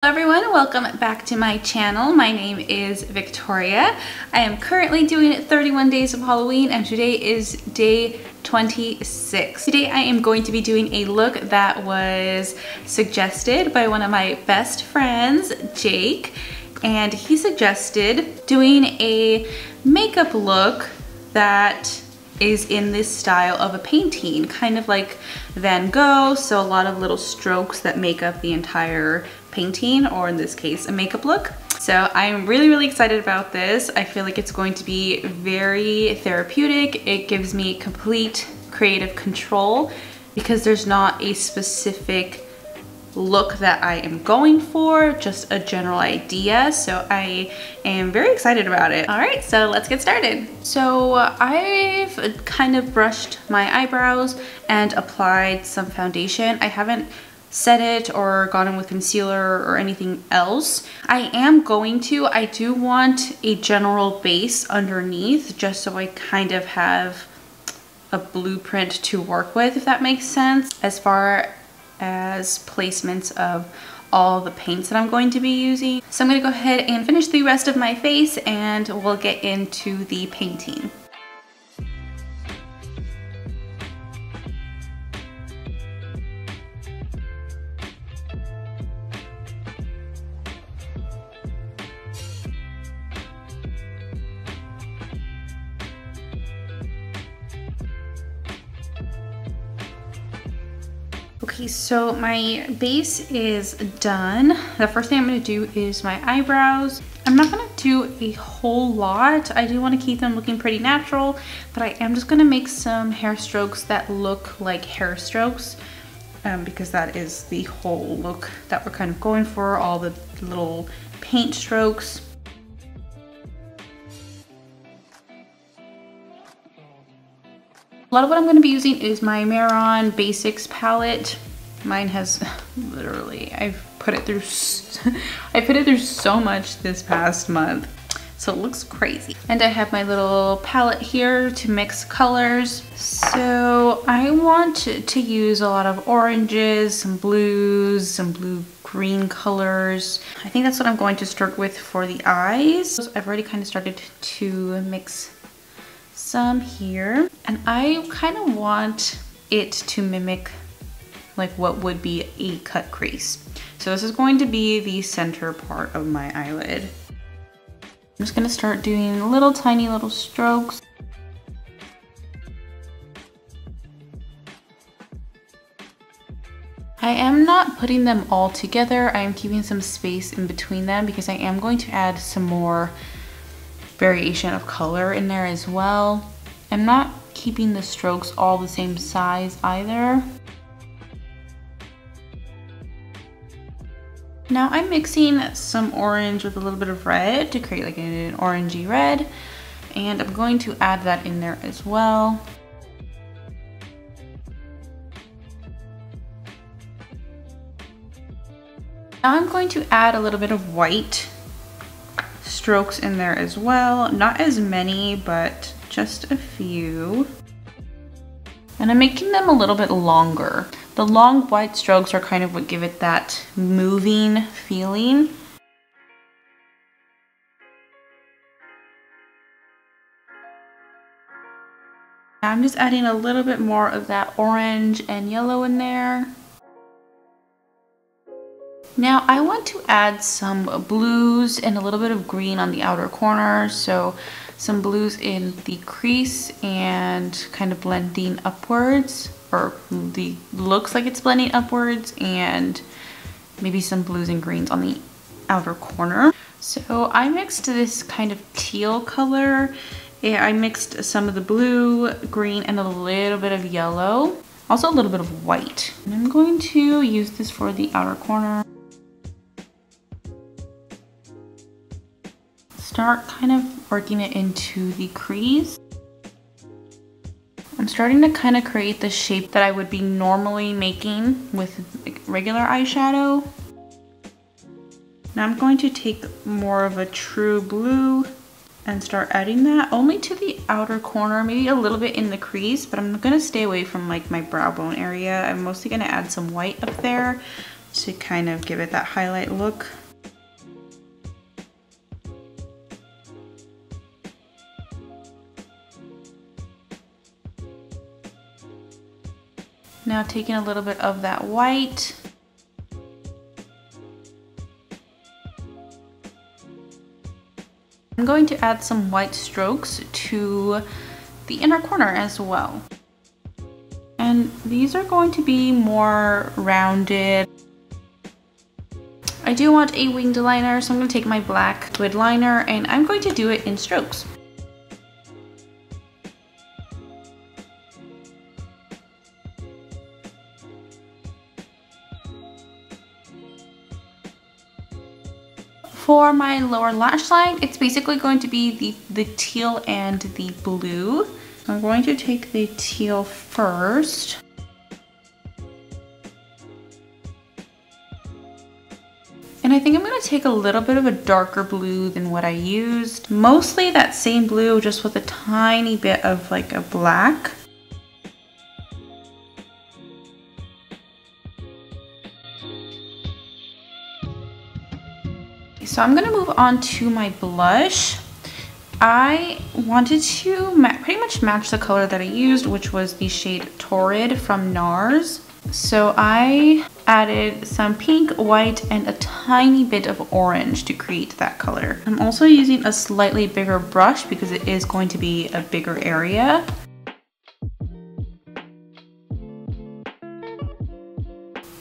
Hello everyone, welcome back to my channel. My name is Victoria. I am currently doing 31 days of Halloween and today is day 26. Today I am going to be doing a look that was suggested by one of my best friends, Jake, and he suggested doing a makeup look that is in this style of a painting, kind of like Van Gogh, so a lot of little strokes that make up the entire painting, or in this case, a makeup look. So I'm really excited about this. I feel like it's going to be very therapeutic. It gives me complete creative control because there's not a specific look that I am going for, just a general idea. So I am very excited about it. All right, so let's get started. So I've kind of brushed my eyebrows and applied some foundation. I haven't set it or gone in with concealer or anything else. I do want a general base underneath just so I kind of have a blueprint to work with, if that makes sense, as far as placements of all the paints that I'm going to be using. So I'm gonna go ahead and finish the rest of my face and we'll get into the painting. Okay, so my base is done. The first thing I'm gonna do is my eyebrows. I'm not gonna do a whole lot. I do wanna keep them looking pretty natural, but I am just gonna make some hair strokes that look like hair strokes because that is the whole look that we're kind of going for, all the little paint strokes. A lot of what I'm going to be using is my Mehron Basics palette. Mine has literally, I've put it through so much this past month. So it looks crazy. And I have my little palette here to mix colors. So I want to use a lot of oranges, some blues, some blue-green colors. I think that's what I'm going to start with for the eyes. I've already kind of started to mix some here, and I kind of want it to mimic like what would be a cut crease. So this is going to be the center part of my eyelid. I'm just gonna start doing little tiny little strokes. I am not putting them all together. I am keeping some space in between them because I am going to add some more variation of color in there as well. I'm not keeping the strokes all the same size either. Now I'm mixing some orange with a little bit of red to create like an orangey red, and I'm going to add that in there as well. Now I'm going to add a little bit of white strokes in there as well. Not as many, but just a few. And I'm making them a little bit longer. The long white strokes are kind of what give it that moving feeling. I'm just adding a little bit more of that orange and yellow in there. Now I want to add some blues and a little bit of green on the outer corner. So some blues in the crease and kind of blending upwards, or the looks like it's blending upwards, and maybe some blues and greens on the outer corner. So I mixed this kind of teal color. I mixed some of the blue, green, and a little bit of yellow. Also a little bit of white. And I'm going to use this for the outer corner. Start kind of working it into the crease. I'm starting to kind of create the shape that I would be normally making with regular eyeshadow. Now I'm going to take more of a true blue and start adding that only to the outer corner, maybe a little bit in the crease, but I'm gonna stay away from like my brow bone area. I'm mostly gonna add some white up there to kind of give it that highlight look. Now taking a little bit of that white. I'm going to add some white strokes to the inner corner as well. And these are going to be more rounded. I do want a winged liner, so I'm going to take my black liquid liner and I'm going to do it in strokes. For my lower lash line, it's basically going to be the teal and the blue. I'm going to take the teal first. And I think I'm going to take a little bit of a darker blue than what I used. Mostly that same blue, just with a tiny bit of like a black. So I'm gonna move on to my blush. I wanted to pretty much match the color that I used, which was the shade Torrid from NARS. So I added some pink, white, and a tiny bit of orange to create that color. I'm also using a slightly bigger brush because it is going to be a bigger area.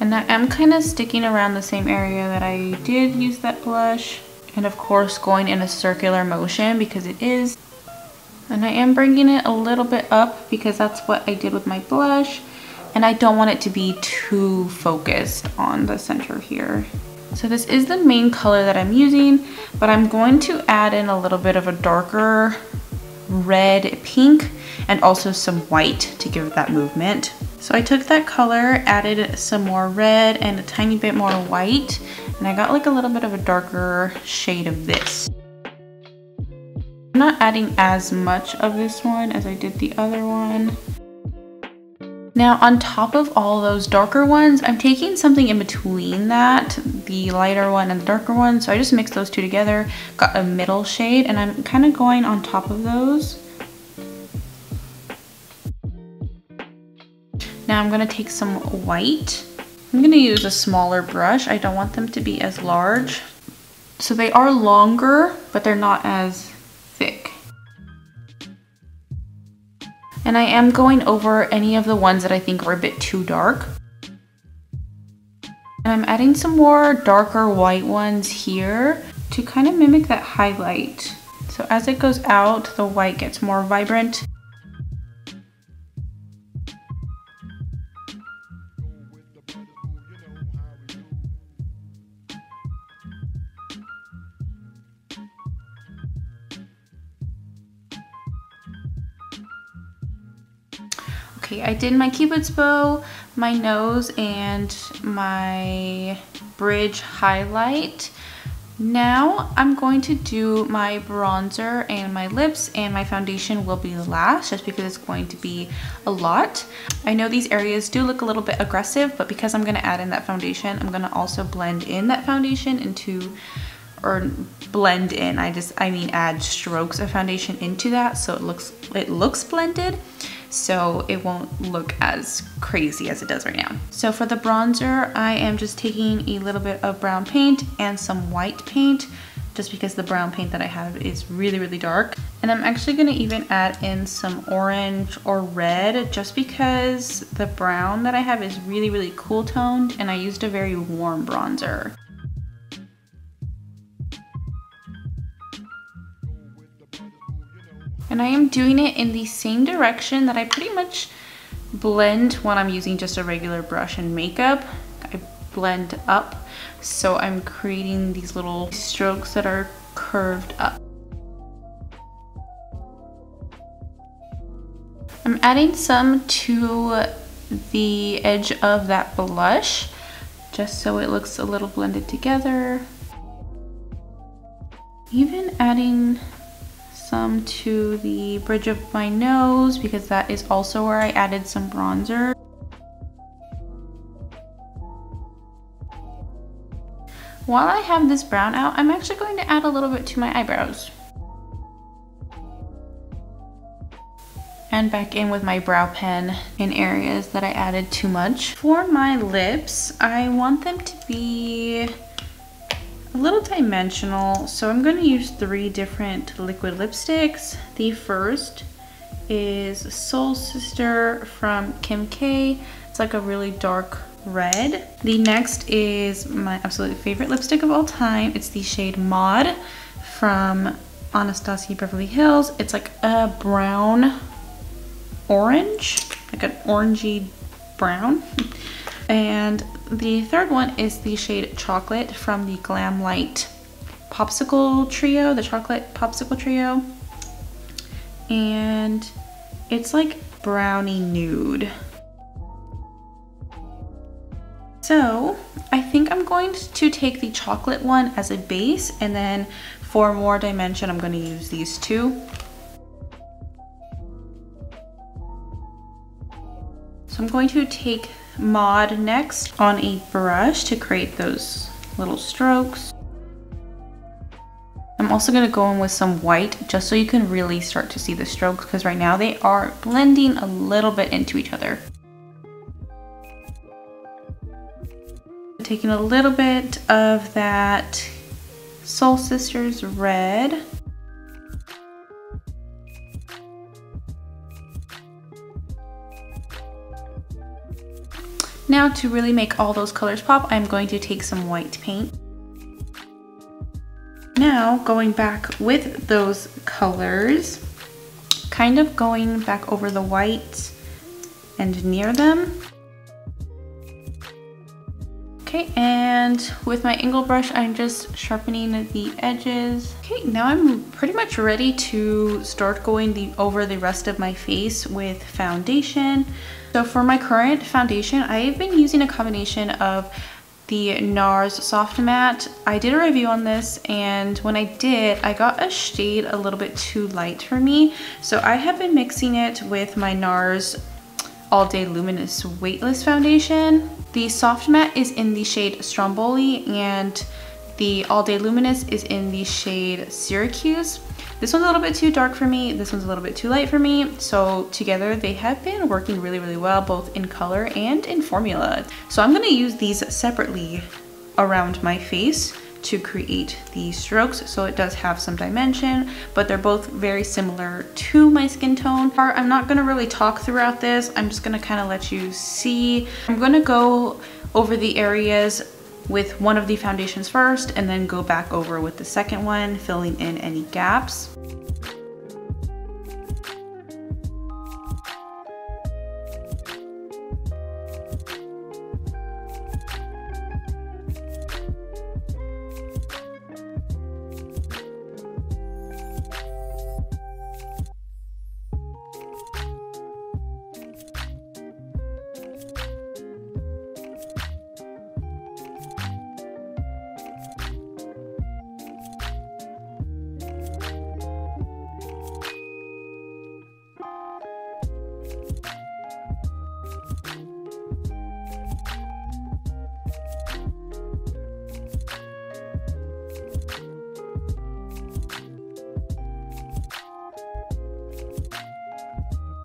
And I am kind of sticking around the same area that I did use that blush. And of course going in a circular motion because it is. And I am bringing it a little bit up because that's what I did with my blush. And I don't want it to be too focused on the center here. So this is the main color that I'm using, but I'm going to add in a little bit of a darker red pink and also some white to give it that movement. So I took that color, added some more red and a tiny bit more white, and I got like a little bit of a darker shade of this. I'm not adding as much of this one as I did the other one. Now on top of all those darker ones, I'm taking something in between that, the lighter one and the darker one. So I just mixed those two together, got a middle shade, and I'm kind of going on top of those. Now I'm gonna take some white. I'm gonna use a smaller brush. I don't want them to be as large. So they are longer, but they're not as thick. And I am going over any of the ones that I think were a bit too dark. And I'm adding some more darker white ones here to kind of mimic that highlight. So as it goes out, the white gets more vibrant. Okay, I did my cupid's bow, my nose, and my bridge highlight. Now I'm going to do my bronzer and my lips, and my foundation will be last just because it's going to be a lot. I know these areas do look a little bit aggressive, but because I'm going to add in that foundation, I'm going to also blend in that foundation into, or blend in, I mean add strokes of foundation into that so it looks blended. So it won't look as crazy as it does right now. So for the bronzer, I am just taking a little bit of brown paint and some white paint, just because the brown paint that I have is really, really dark. And I'm actually gonna even add in some orange or red, just because the brown that I have is really, really cool toned, and I used a very warm bronzer. And I am doing it in the same direction that I pretty much blend when I'm using just a regular brush and makeup. I blend up, so I'm creating these little strokes that are curved up. I'm adding some to the edge of that blush, just so it looks a little blended together. Even adding some to the bridge of my nose, because that is also where I added some bronzer. While I have this brown out, I'm actually going to add a little bit to my eyebrows. And back in with my brow pen in areas that I added too much. For my lips, I want them to be a little dimensional, so I'm going to use 3 different liquid lipsticks. The first is Soul Sister from Kim K. It's like a really dark red. The next is my absolute favorite lipstick of all time. It's the shade Maude from Anastasia Beverly Hills. It's like a brown orange, like an orangey brown. And the third one is the shade Chocolate from the Glamlite Popsicle Trio, the Chocolate Popsicle Trio. And it's like brownie nude. So I think I'm going to take the chocolate one as a base, and then for more dimension, I'm going to use these 2. So I'm going to take Maude next on a brush to create those little strokes. I'm also going to go in with some white just so you can really start to see the strokes, because right now they are blending a little bit into each other. Taking a little bit of that Soul Sisters red. Now to really make all those colors pop, I'm going to take some white paint. Now going back with those colors, kind of going back over the white and near them. Okay, and with my angle brush, I'm just sharpening the edges. Okay, now I'm pretty much ready to start going over the rest of my face with foundation. So for my current foundation, I've been using a combination of the NARS Soft Matte. I did a review on this, and when I did, I got a shade a little bit too light for me. So I have been mixing it with my NARS All Day Luminous Weightless Foundation. The Soft Matte is in the shade Stromboli, and the All Day Luminous is in the shade Syracuse. This one's a little bit too dark for me, this one's a little bit too light for me, so together they have been working really, really well, both in color and in formula. So I'm gonna use these separately around my face to create the strokes, so it does have some dimension, but they're both very similar to my skin tone. I'm not gonna really talk throughout this, I'm just gonna kind of let you see. I'm gonna go over the areas with one of the foundations first, and then go back over with the second one, filling in any gaps.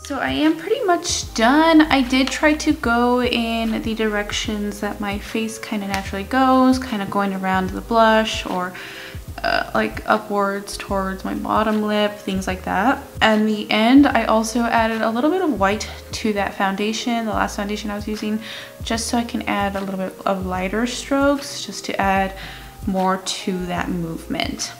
So I am pretty much done. I did try to go in the directions that my face kind of naturally goes, kind of going around the blush or like upwards towards my bottom lip, things like that. And the end, I also added a little bit of white to that foundation, the last foundation I was using, just so I can add a little bit of lighter strokes, just to add more to that movement.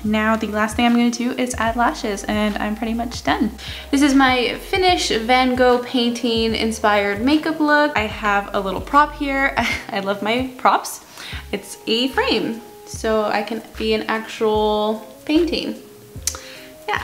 Now the last thing I'm going to do is add lashes, and I'm pretty much done. This is my finished Van Gogh painting inspired makeup look. I have a little prop here. I love my props. It's a frame, so I can be an actual painting. Yeah,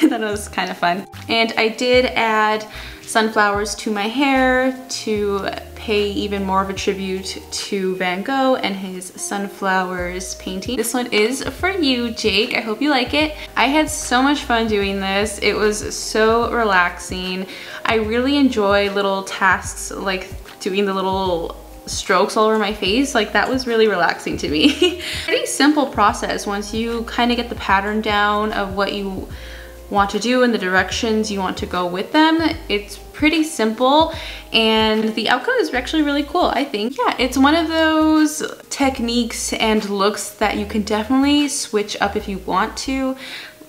that was kind of fun. And I did add sunflowers to my hair to pay even more of a tribute to Van Gogh and his sunflowers painting. This one is for you, Jake. I hope you like it. I had so much fun doing this. It was so relaxing. I really enjoy little tasks like doing the little strokes all over my face, like that was really relaxing to me. Pretty simple process once you kind of get the pattern down of what you want to do and the directions you want to go with them. It's pretty simple and the outcome is actually really cool, I think. Yeah, it's one of those techniques and looks that you can definitely switch up if you want to.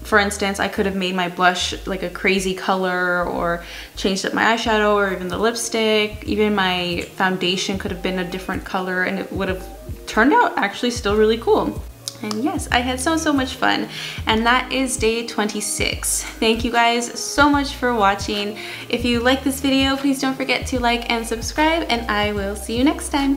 For instance, I could have made my blush like a crazy color or changed up my eyeshadow or even the lipstick. Even my foundation could have been a different color and it would have turned out actually still really cool. And yes, I had so much fun. And that is day 26. Thank you guys so much for watching. If you like this video, please don't forget to like and subscribe, and I will see you next time.